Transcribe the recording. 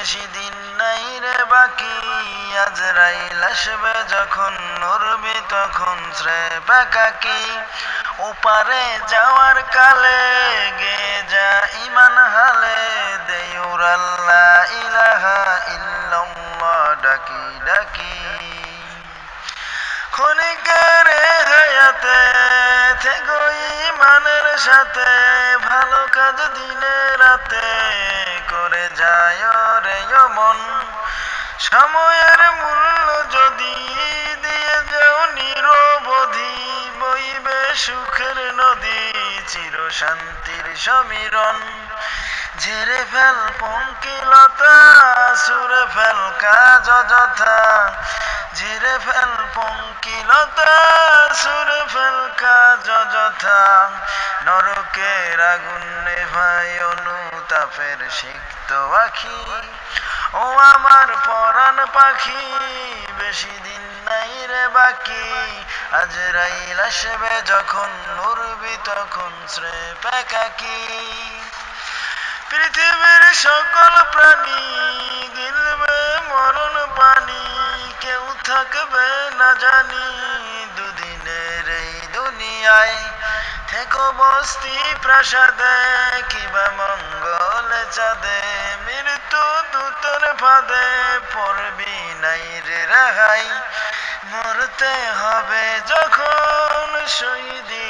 বেশি দিন নাই রে বাকি, আজরাইল আসবে যখন নড়বি তখন স্রেফ একাকী। ওপারে যাওয়ার কালে গে যা ইমান হালে, দেউর আল্লাহ ইলাহা ইল্লাল্লাহ ডাকি ডাকি। ক্ষণিকের হায়াতে থেকো ইমানের সাথে, ভালো কাজ দিনে রাতে করে যায় রে মন। সময়ের মূল্য যদি দিয়ে যাও নিরবধি, বইবে সুখের নদী চির শান্তির সমীরণ। ঝেড়ে ফেল পঙ্কিলতা, সুরে ফেল কাজ অযথা, ঝেড়ে ফেল পঙ্কিলতা, সুরে ফেল কাজ অযথা। নরকের আগুন নেভায় অনুতাপের সিক্ত আখি, ও আমার পরাণ পাখি বেশি দিন নাই রে বাকি, আজরাইল আসবে যখন নড়বি তখন স্রেফ একাকী। পৃথিবীর সকল প্রাণী গিলবে মরণ পানি, কেউ থাকবে না জানি দুদিনের এই দুনিয়ায়। থেকো বস্তি প্রাসাদে কিবা মঙ্গল চাঁদে, মৃত্যু দূতের ফাঁদে পড়বি নাই রে রেহাই। মরতে হবে যখন শহীদি